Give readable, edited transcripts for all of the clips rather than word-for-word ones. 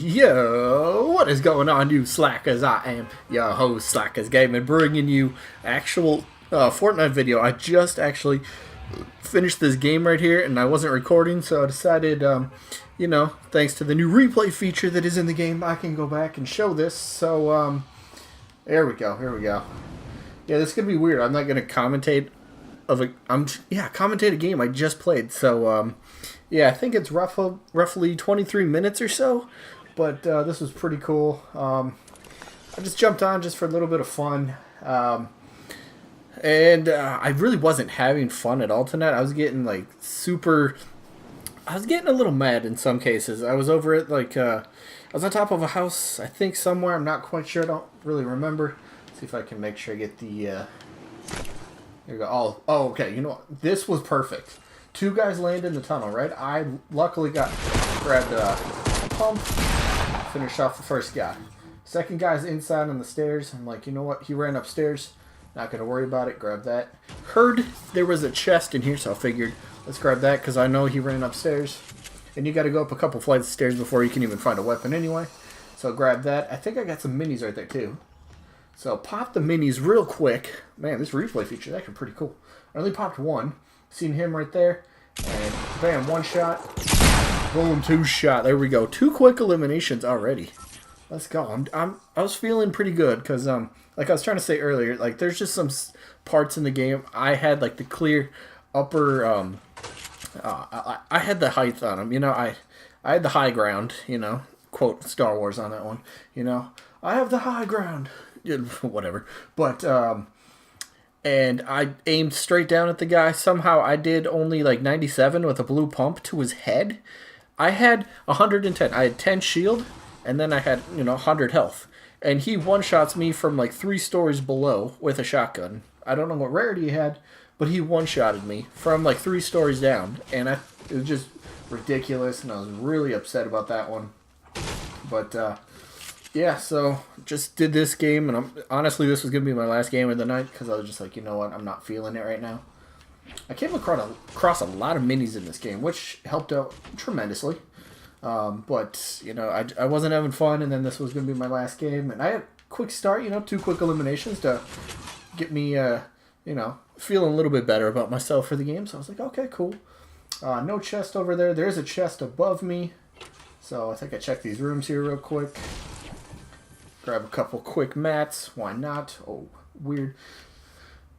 Yo, what is going on, you slackers? I am your host, Slackerz Gaming, bringing you actual Fortnite video. I just actually finished this game right here, and I wasn't recording, so I decided, thanks to the new replay feature that is in the game, I can go back and show this. So, here we go. Yeah, this is gonna be weird. I'm not gonna commentate commentate a game I just played. So, yeah, I think it's roughly 23 minutes or so, but this was pretty cool. I just jumped on just for a little bit of fun, and I really wasn't having fun at all tonight. I was getting I was getting a little mad in some cases. I was over at I was on top of a house, I think somewhere. I'm not quite sure. I don't really remember. Let's see if I can make sure I get the. There you go. Oh, okay. You know what? This was perfect. Two guys landed in the tunnel, right? I luckily grabbed a pump, finished off the first guy. Second guy's inside on the stairs. I'm like, you know what? He ran upstairs. Not going to worry about it. Grab that. Heard there was a chest in here, so I figured let's grab that because I know he ran upstairs. And you got to go up a couple flights of stairs before you can even find a weapon anyway. So grab that. I think I got some minis right there too. So pop the minis real quick. Man, this replay feature is actually pretty cool. I only popped one. Seen him right there. And bam, one shot. Boom, two shot. There we go. Two quick eliminations already. Let's go. I was feeling pretty good because like I was trying to say earlier, like there's just some parts in the game I had like the clear upper I had the height on them. You know, I had the high ground, you know. Quote Star Wars on that one. You know, I have the high ground. Whatever. But and I aimed straight down at the guy. Somehow I did only like 97 with a blue pump to his head. I had 110. I had 10 shield, and then I had, 100 health. And he one-shots me from like 3 stories below with a shotgun. I don't know what rarity he had, but he one-shotted me from like 3 stories down. And it was just ridiculous, and I was really upset about that one. But, yeah, so just did this game, and honestly, this was going to be my last game of the night, because I was just like, you know what, I'm not feeling it right now. I came across a lot of minis in this game, which helped out tremendously. But, I wasn't having fun, and then this was going to be my last game, and I had a quick start, 2 quick eliminations to get me, feeling a little bit better about myself for the game, so I was like, okay, cool. No chest over there. There's a chest above me, so I think I checked these rooms here real quick. Grab a couple quick mats. Why not? Oh, weird.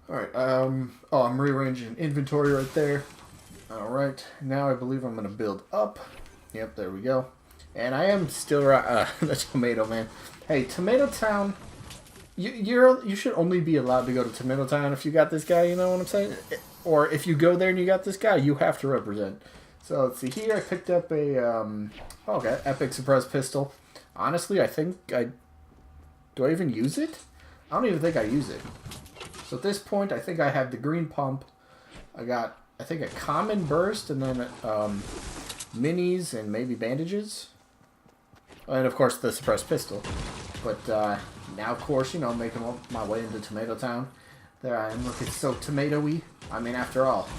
Alright, I'm rearranging inventory right there. Alright, now I believe I'm going to build up. Yep, there we go. And I am still the Tomato Man. Hey, Tomato Town, you should only be allowed to go to Tomato Town if you got this guy, you know what I'm saying? Or if you go there and you got this guy, you have to represent. So, let's see here. I picked up a, epic suppressed pistol. Honestly, I think do I even use it? I don't even think I use it. So at this point, I think I have the green pump. I got, I think, a common burst, and then minis and maybe bandages. And of course, the suppressed pistol. But now, of course, making my way into Tomato Town. There I am, looking so tomatoey. I mean, after all,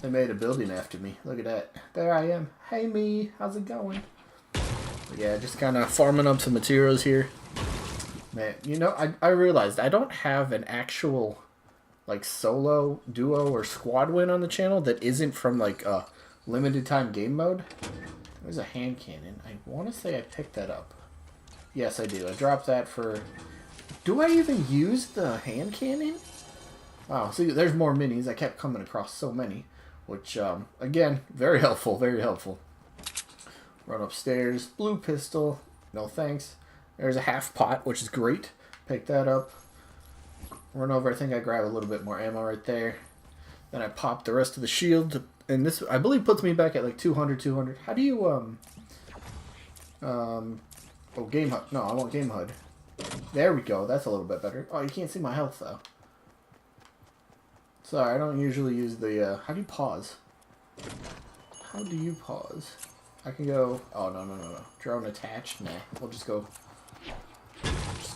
they made a building after me. Look at that. There I am. Hey, me. How's it going? Yeah, just kind of farming up some materials here. Man, I realized I don't have an actual, solo, duo, or squad win on the channel that isn't from, a limited time game mode. There's a hand cannon. I want to say I picked that up. Yes, I do. I dropped that for... Do I even use the hand cannon? Wow, see, there's more minis. I kept coming across so many. Which, again, very helpful, very helpful. Run upstairs. Blue pistol. No thanks. There's a half pot, which is great. Pick that up. Run over. I think I grab a little bit more ammo right there. Then I pop the rest of the shield. And this, I believe, puts me back at 200. How do you, oh, game HUD. No, I want game HUD. There we go. That's a little bit better. Oh, you can't see my health, though. Sorry, I don't usually use the, how do you pause? How do you pause? I can go... Oh, no. Drone attached? Nah. We'll just go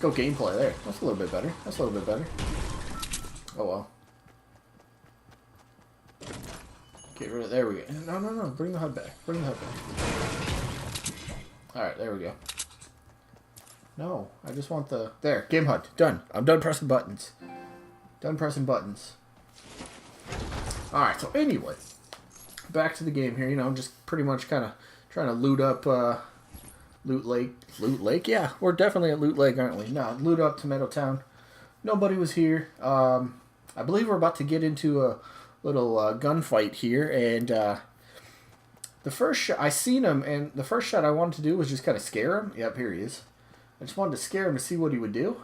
gameplay there. That's a little bit better. Oh, well. Get rid of... There we go. No. Bring the HUD back. Alright, there we go. No, I just want the... There, game HUD. Done. I'm done pressing buttons. Done pressing buttons. Alright, so anyway. Back to the game here. You know, just pretty much kind of trying to loot up... Loot Lake. Loot Lake? Yeah, we're definitely at Loot Lake, aren't we? No, loot up Tomato Town. Nobody was here. I believe we're about to get into a little gunfight here, and the first shot, I seen him, and the first shot I wanted to do was just kind of scare him. Yep, here he is. I just wanted to scare him to see what he would do.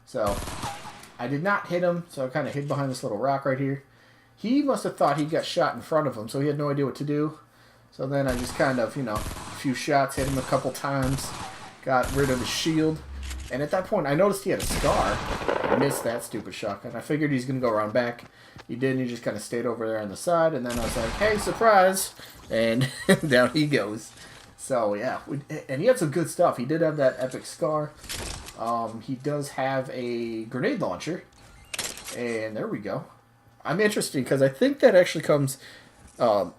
So, I did not hit him, so I kind of hid behind this little rock right here. He must have thought he got shot in front of him, so he had no idea what to do. So then I just kind of, you know, a few shots, hit him a couple times, got rid of his shield. And at that point, I noticed he had a scar. I missed that stupid shotgun. I figured he's going to go around back. He didn't. He just kind of stayed over there on the side. And then I was like, hey, surprise. And down he goes. So, yeah. And he had some good stuff. He did have that epic scar. He does have a grenade launcher. And there we go. I'm interested because I think that actually comes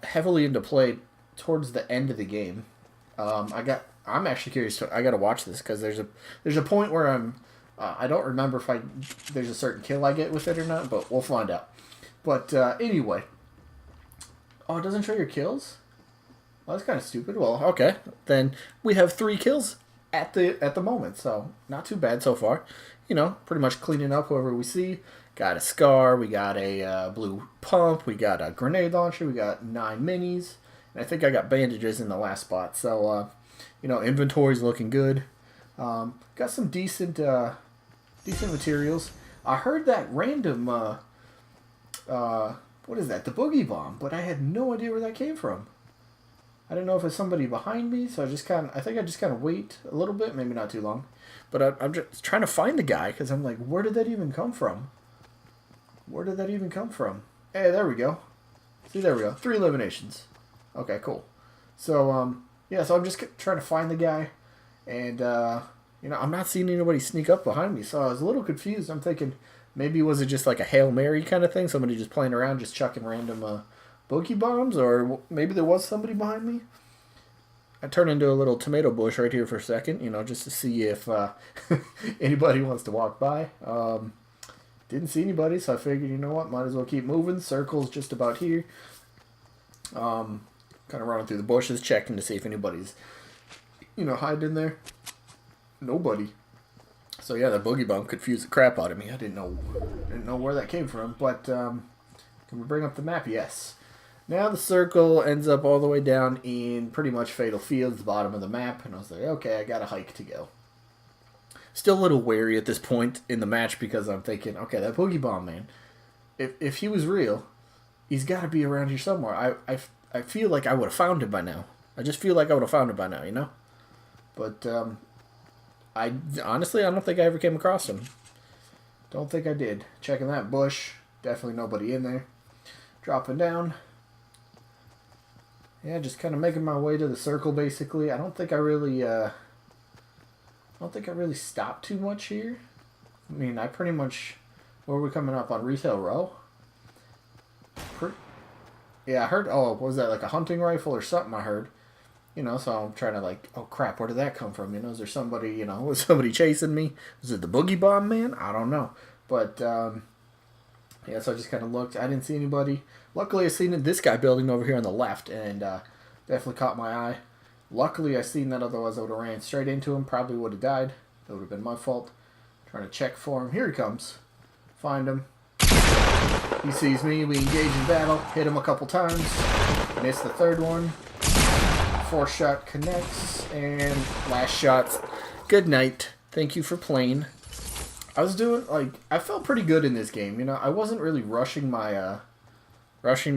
heavily into play towards the end of the game. I'm actually curious. I gotta watch this because there's a point where I don't remember if there's a certain kill I get with it or not, but we'll find out. But anyway, oh, it doesn't show your kills. Well, that's kind of stupid. Well, okay, then we have 3 kills at the moment, so not too bad so far. You know, pretty much cleaning up whoever we see. Got a scar. We got a blue pump. We got a grenade launcher. We got 9 minis, and I think I got bandages in the last spot. So. You know, inventory's looking good. Got some decent materials. I heard that random, what is that? The boogie bomb, but I had no idea where that came from. I didn't know if it's somebody behind me, so I think I just kind of wait a little bit, maybe not too long. But I'm just trying to find the guy, because I'm like, where did that even come from? Where did that even come from? Hey, there we go. See, there we go. 3 eliminations. Okay, cool. So, yeah, so I'm just trying to find the guy, and, you know, I'm not seeing anybody sneak up behind me, so I was a little confused. I'm thinking, maybe was it just like a Hail Mary kind of thing? Somebody just playing around, just chucking random boogie bombs, or maybe there was somebody behind me? I turned into a little tomato bush right here for a second, you know, just to see if anybody wants to walk by. Didn't see anybody, so I figured, you know what, might as well keep moving. Circle's just about here. Kind of running through the bushes, checking to see if anybody's, you know, hiding in there. Nobody. So yeah, that boogie bomb confused the crap out of me. I didn't know where that came from. But can we bring up the map? Yes. Now the circle ends up all the way down in pretty much Fatal Fields, the bottom of the map. And I was like, okay, I got a hike to go. Still a little wary at this point in the match because I'm thinking, okay, that boogie bomb man, if he was real, he's got to be around here somewhere. I feel like I would have found him by now. I just feel like I would have found him by now, you know? But, honestly, I don't think I ever came across him. Don't think I did. Checking that bush. Definitely nobody in there. Dropping down. Yeah, just kind of making my way to the circle, basically. I don't think I really stopped too much here. I mean, I pretty much... Where are we coming up? On Retail Row? Yeah, I heard, oh, was that like a hunting rifle or something I heard? You know, so I'm trying to like, oh crap, where did that come from? You know, is there somebody, you know, was somebody chasing me? Was it the boogie bomb man? I don't know. But, yeah, so I just kind of looked. I didn't see anybody. Luckily, I seen this guy building over here on the left, and definitely caught my eye. Luckily, I seen that, otherwise I would have ran straight into him. Probably would have died. That would have been my fault. Trying to check for him. Here he comes. Find him. He sees me, we engage in battle, hit him a couple times, missed the 3rd one, 4th shot connects, and last shot, good night, thank you for playing. I was doing, like, I felt pretty good in this game, you know, I wasn't really rushing my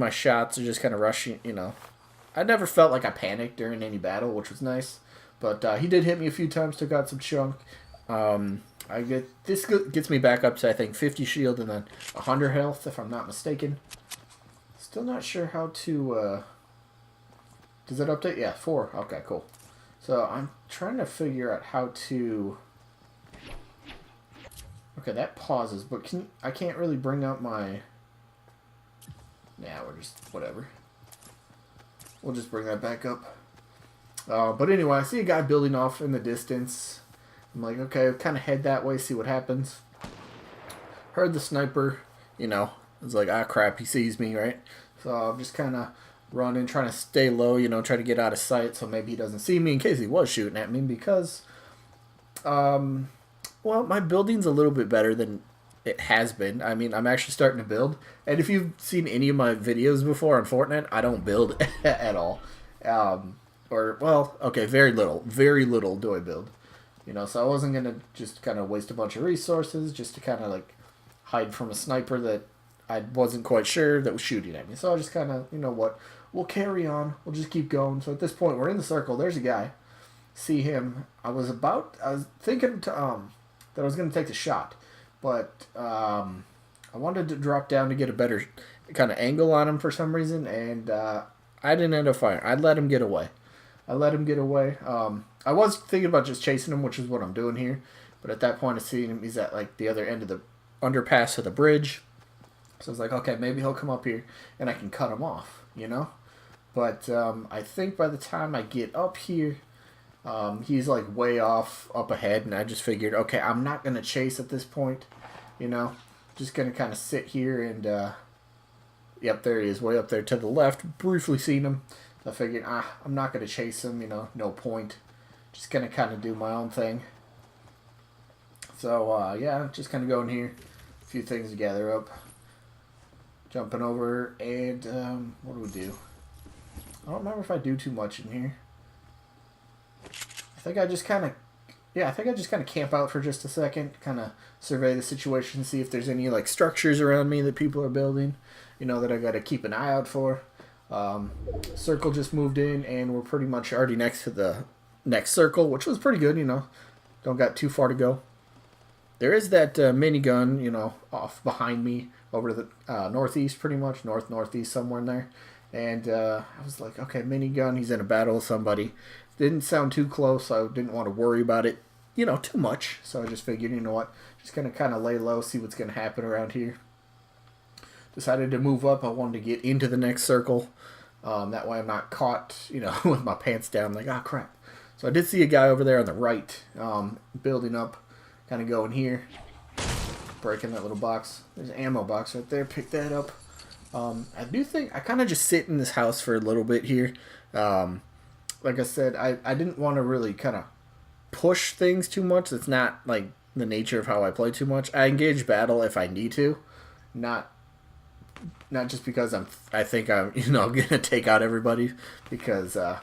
shots, or just kind of rushing, you know, I never felt like I panicked during any battle, which was nice, but he did hit me a few times, took out some chunk. This gets me back up to, I think, 50 shield and then 100 health, if I'm not mistaken. Still not sure how to, does that update? Yeah, 4. Okay, cool. So I'm trying to figure out how to, okay, that pauses, but I can't really bring up my, nah, we're just, whatever. We'll just bring that back up. But anyway, I see a guy building off in the distance. I'm like, okay, kind of head that way, see what happens. Heard the sniper, you know. I was like, ah, crap, he sees me, right? So I'm just kind of running, trying to stay low, you know, try to get out of sight so maybe he doesn't see me in case he was shooting at me because, well, my building's a little bit better than it has been. I mean, I'm actually starting to build. And if you've seen any of my videos before on Fortnite, I don't build at all. Or, well, okay, very little. Very little do I build. You know, so I wasn't going to just kind of waste a bunch of resources just to kind of, like, hide from a sniper that I wasn't quite sure that was shooting at me. So I just kind of, you know what, we'll carry on. We'll just keep going. So at this point, we're in the circle. There's a guy. See him. I was thinking to, that I was going to take the shot. But I wanted to drop down to get a better kind of angle on him for some reason. And I didn't end up firing. I let him get away. I was thinking about just chasing him, which is what I'm doing here. But at that point, I see him. He's at like the other end of the underpass of the bridge. So I was like, okay, maybe he'll come up here and I can cut him off, you know? But I think by the time I get up here, he's like way off up ahead. And I just figured, okay, I'm not going to chase at this point, you know? Just going to kind of sit here and, yep, there he is, way up there to the left. Briefly seen him. So I figured, I'm not going to chase him, you know, no point. Just going to kind of do my own thing. So, yeah, just kind of going here. A few things to gather up. Jumping over, and what do we do? I don't remember if I do too much in here. I think I just kind of camp out for just a second, kind of survey the situation, see if there's any like structures around me that people are building, you know, that I got to keep an eye out for. Circle just moved in, and we're pretty much already next to the next circle, which was pretty good, you know. Don't got too far to go. There is that minigun, you know, off behind me over to the northeast, pretty much, northeast, somewhere in there. And I was like, okay, minigun, he's in a battle with somebody. Didn't sound too close, so I didn't want to worry about it, you know, too much. So I just figured, you know what, just going to kind of lay low, see what's going to happen around here. Decided to move up. I wanted to get into the next circle. That way I'm not caught, you know, with my pants down. I'm like, oh, crap. So I did see a guy over there on the right, building up. Kind of going here, breaking that little box. There's an ammo box right there. Pick that up. I do think I kind of just sit in this house for a little bit here. Like I said, I didn't want to really kind of push things too much. It's not like the nature of how I play too much. I engage battle if I need to, not just because I think I'm, you know, gonna take out everybody, because I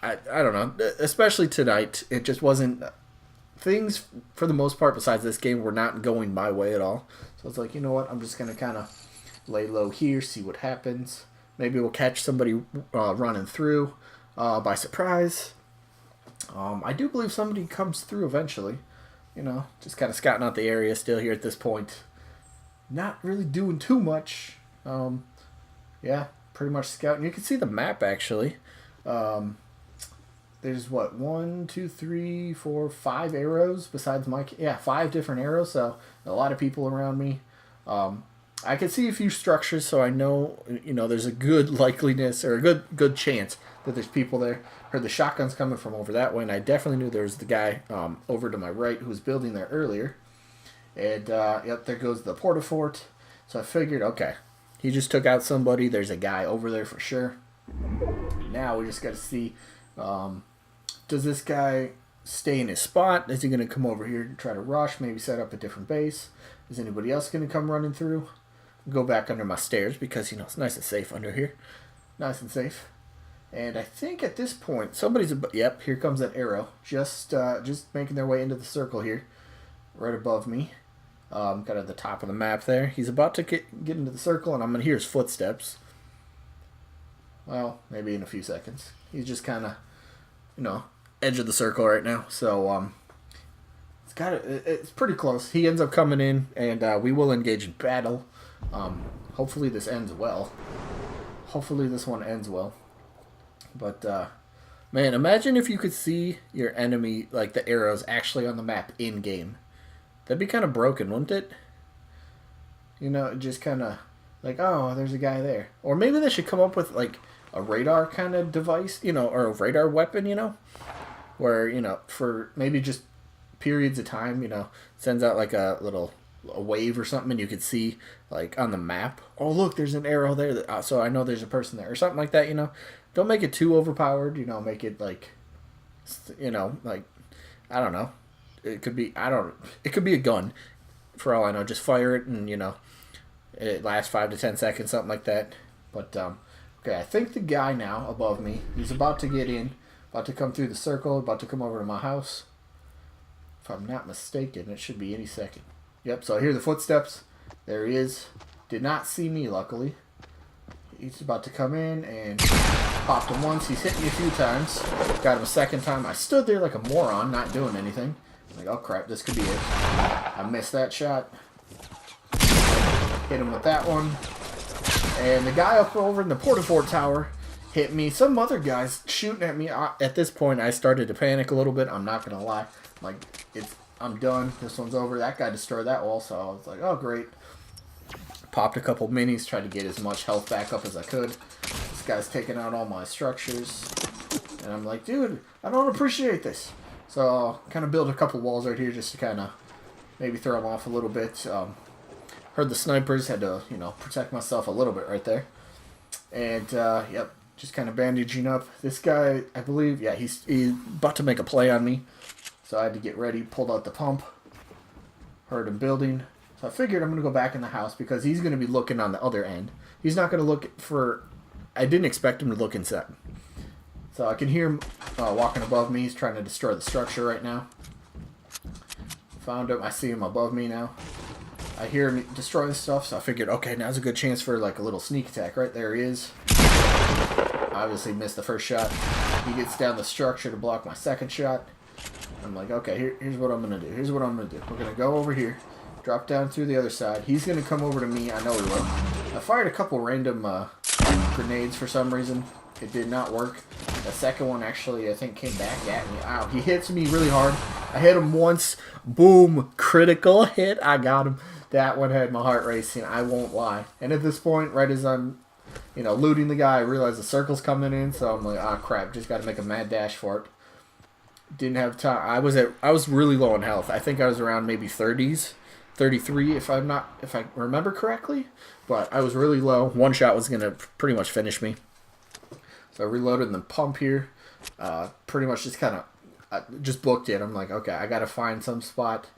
don't know. Especially tonight, it just wasn't. Things, for the most part, besides this game, were not going my way at all. So it's like, you know what, I'm just going to kind of lay low here, see what happens. Maybe we'll catch somebody running through by surprise. I do believe somebody comes through eventually. You know, just kind of scouting out the area still here at this point. Not really doing too much. Yeah, pretty much scouting. You can see the map, actually. There's what, 1, 2, 3, 4, 5 arrows besides my, 5 different arrows. So a lot of people around me. I can see a few structures, so I know, you know, there's a good likeliness or a good chance that there's people there. Heard the shotguns coming from over that way, and I definitely knew there was the guy over to my right who was building there earlier. And yep, there goes the porta-fort. So I figured, okay, he just took out somebody. There's a guy over there for sure. Now we just got to see. Does this guy stay in his spot? Is he going to come over here and try to rush, maybe set up a different base? Is anybody else going to come running through? Go back under my stairs because, you know, it's nice and safe under here. Nice and safe. And I think at this point, somebody's... Yep, here comes that arrow. Just making their way into the circle here. Right above me. Kind of at the top of the map there. He's about to get into the circle, and I'm going to hear his footsteps. Well, maybe in a few seconds. He's just kind of, you know, edge of the circle right now. So, it's pretty close. He ends up coming in, and we will engage in battle. Hopefully this ends well. Hopefully this one ends well. But, man, imagine if you could see your enemy, like the arrows, actually on the map in-game. That'd be kind of broken, wouldn't it? You know, just kind of like, oh, there's a guy there. Or maybe they should come up with, like, a radar kind of device, or a radar weapon, where for maybe just periods of time, sends out like a wave or something, and you could see like on the map, oh look, there's an arrow there, so I know there's a person there or something like that. Don't make it too overpowered. Make it like, like, I don't know. It could be It could be a gun, for all I know. Just fire it, and it lasts 5 to 10 seconds, something like that. But okay, I think the guy now above me, he's about to get in, about to come through the circle, about to come over to my house. If I'm not mistaken, it should be any second. Yep, so I hear the footsteps. There he is. Did not see me, luckily. He's about to come in, and popped him once. He's hit me a few times. Got him a second time. I stood there like a moron, not doing anything. Like, oh crap, this could be it. I missed that shot. Hit him with that one. And the guy up over in the Portafort tower hit me. Some other guys shooting at me. At this point, I started to panic a little bit. I'm not going to lie. Like, I'm done. This one's over. That guy destroyed that wall, so I was like, oh, great. Popped a couple minis, tried to get as much health back up as I could. This guy's taking out all my structures. And I'm like, dude, I don't appreciate this. So, kind of build a couple walls right here just to kind of maybe throw them off a little bit. Heard the snipers, had to, protect myself a little bit right there. And, yep, just kind of bandaging up. This guy, I believe, yeah, he's about to make a play on me. So I had to get ready, pulled out the pump. Heard him building. So I figured I'm going to go back in the house because he's going to be looking on the other end. He's not going to look for... I didn't expect him to look inside. So I can hear him walking above me. He's trying to destroy the structure right now. Found him. I see him above me now. I hear him destroy the stuff, so I figured, okay, now's a good chance for like a little sneak attack. Right there he is. Obviously missed the first shot. He gets down the structure to block my second shot. I'm like, okay, here's what I'm going to do. Here's what I'm going to do. We're going to go over here, drop down through the other side. He's going to come over to me. I know he will. I fired a couple random grenades for some reason. It did not work. The second one actually, I think, came back at me. Ow, he hits me really hard. I hit him once. Boom. Critical hit. I got him. That one had my heart racing. I won't lie. And at this point, right as I'm, looting the guy, I realize the circle's coming in. So I'm like, crap. Just got to make a mad dash for it. Didn't have time. I was really low on health. I think I was around maybe 30s. 33 if I remember correctly. But I was really low. One shot was going to pretty much finish me. So I reloaded the pump here. Pretty much just kind of just booked it. I'm like, okay, I got to find some spot.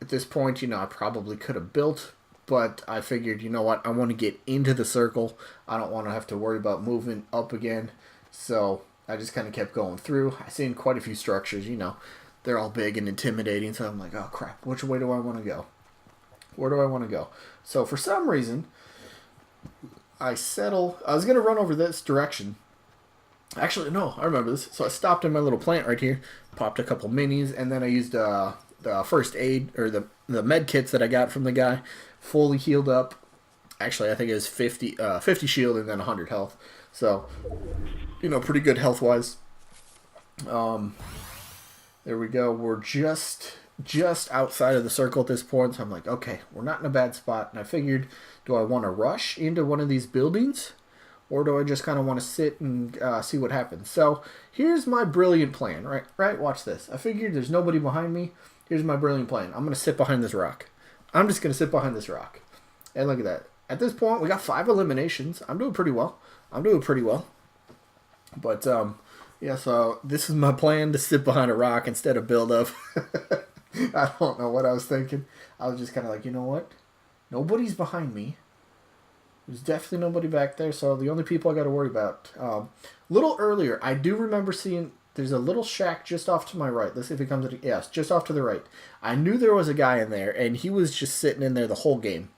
At this point, I probably could have built. But I figured, you know what? I want to get into the circle. I don't want to have to worry about moving up again. So I just kind of kept going through. I seen quite a few structures, They're all big and intimidating. So I'm like, oh, crap. Which way do I want to go? Where do I want to go? So for some reason... I was going to run over this direction. Actually, no, I remember this. So I stopped in my little plant right here, popped a couple minis, and then I used the first aid, or the med kits that I got from the guy, fully healed up. Actually, I think it was 50 shield and then 100 health. So, pretty good health-wise. There we go. We're just outside of the circle at this point. So I'm like, okay, we're not in a bad spot. And I figured, do I want to rush into one of these buildings? Or do I just kind of want to sit and see what happens? So here's my brilliant plan, right? Watch this. I figured there's nobody behind me. Here's my brilliant plan. I'm going to sit behind this rock. I'm just going to sit behind this rock. And look at that. At this point, we got 5 eliminations. I'm doing pretty well. But, yeah, so this is my plan, to sit behind a rock instead of build up. I don't know what I was thinking. I was just kind of like, you know what? Nobody's behind me. There's definitely nobody back there, so the only people I got to worry about. A little earlier, I do remember seeing there's a little shack just off to my right. Let's see if it comes to the... Yes, just off to the right. I knew there was a guy in there, and he was just sitting in there the whole game.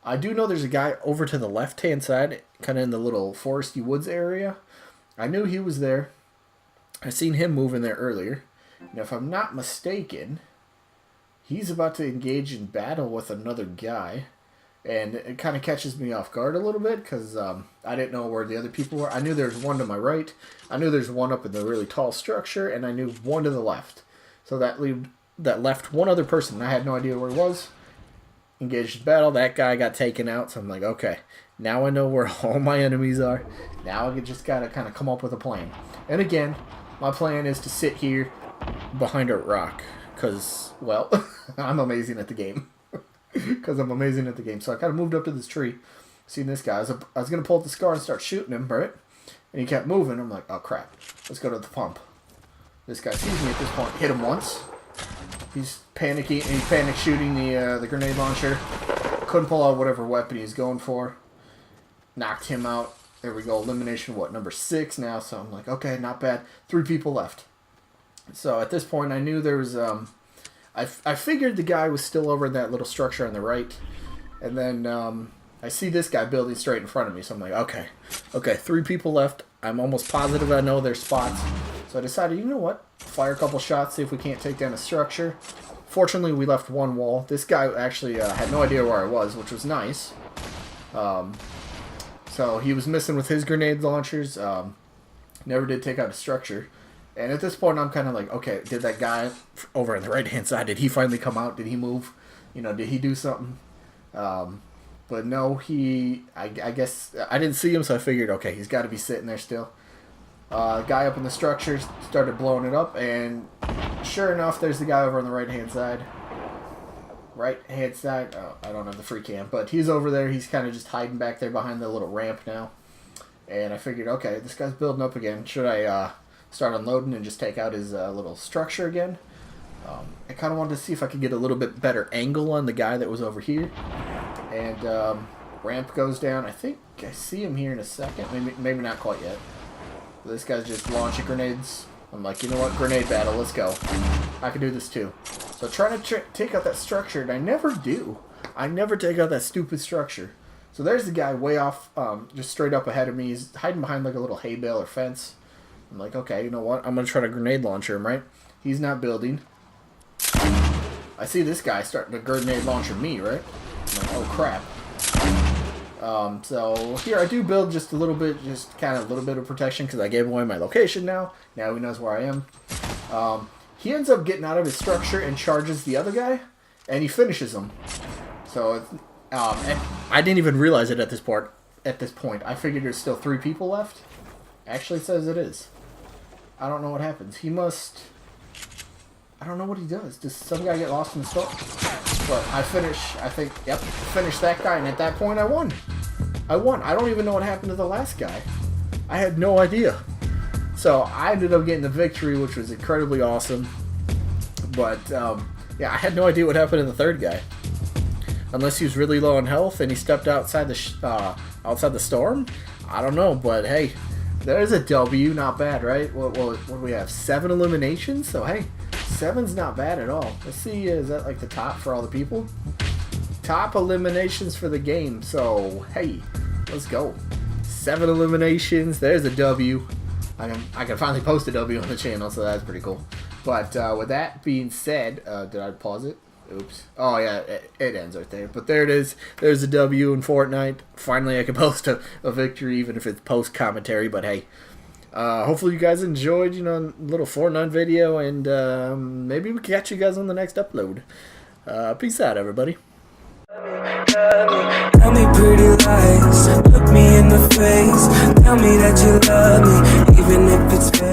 I do know there's a guy over to the left-hand side, kind of in the little foresty woods area. I knew he was there. I seen him moving there earlier. Now, if I'm not mistaken, he's about to engage in battle with another guy. And it kind of catches me off guard a little bit because I didn't know where the other people were. I knew there was one to my right. I knew there's one up in the really tall structure. And I knew one to the left. So that left one other person. I had no idea where he was. Engaged in battle. That guy got taken out. So I'm like, okay, Now I know where all my enemies are. Now I just gotta kind of come up with a plan. And again, my plan is to sit here behind a rock. Because, well, I'm amazing at the game. Because I'm amazing at the game. So I kind of moved up to this tree. Seen this guy. I was going to pull up the scar and start shooting him, right? And he kept moving. I'm like, oh, crap. Let's go to the pump. This guy sees me at this point. Hit him once. He's panicking. He's panic shooting the grenade launcher. Couldn't pull out whatever weapon he's going for. Knocked him out. There we go. Elimination, what, number 6 now. So I'm like, okay, not bad. 3 people left. So at this point, I knew there was, I figured the guy was still over in that little structure on the right. And then I see this guy building straight in front of me. So I'm like, okay, 3 people left. I'm almost positive I know their spots. So I decided, you know what? Fire a couple shots, see if we can't take down a structure. Fortunately, we left one wall. This guy actually had no idea where I was, which was nice. So he was missing with his grenade launchers. Never did take out a structure. And at this point, I'm kind of like, okay, did that guy over on the right-hand side, did he finally come out? Did he move? You know, did he do something? But no, I guess, I didn't see him, so I figured, okay, he's got to be sitting there still. Guy up in the structure started blowing it up, and sure enough, there's the guy over on the right-hand side. Right-hand side? Oh, I don't have the free cam, but he's over there. He's kind of just hiding back there behind the little ramp now. And I figured, okay, this guy's building up again. Should I start unloading and just take out his little structure again? I kind of wanted to see if I could get a little bit better angle on the guy that was over here. And ramp goes down. I think I see him here in a second. Maybe not quite yet. This guy's just launching grenades. I'm like, you know what? Grenade battle. Let's go. I can do this too. So trying to take out that structure, and I never do. I never take out that stupid structure. So there's the guy way off, just straight up ahead of me. He's hiding behind like a little hay bale or fence. I'm like, okay, you know what? I'm going to try to grenade launcher him, right? He's not building. I see this guy starting to grenade launcher me, right? I'm like, oh, crap. So here I do build just a little bit, just kind of a little bit of protection because I gave away my location now. Now he knows where I am. He ends up getting out of his structure and charges the other guy, and he finishes him. So, and I didn't even realize it at this point. I figured there's still 3 people left. Actually, it says it is. I don't know what happens. He must... I don't know what he does. Does some guy get lost in the storm? But I finished that guy, and at that point I won. I don't even know what happened to the last guy. I had no idea. So I ended up getting the victory, which was incredibly awesome. But, yeah, I had no idea what happened to the third guy. Unless he was really low on health and he stepped outside the storm? I don't know, but hey, there's a W, not bad, right? What do we have? 7 eliminations? So hey, 7's not bad at all. Let's see, is that like the top for all the people? Top eliminations for the game. So hey, let's go. 7 eliminations. There's a W. I can finally post a W on the channel, so that's pretty cool. But with that being said, did I pause it? Oops. Oh yeah, it ends right there. But there it is. There's a W in Fortnite. Finally, I can post a victory, even if it's post commentary. But hey, hopefully you guys enjoyed, you know, a little Fortnite video, and maybe we can catch you guys on the next upload. Peace out, everybody. Tell me pretty lies, look me in the face. Tell me that you love me, even if it's fake.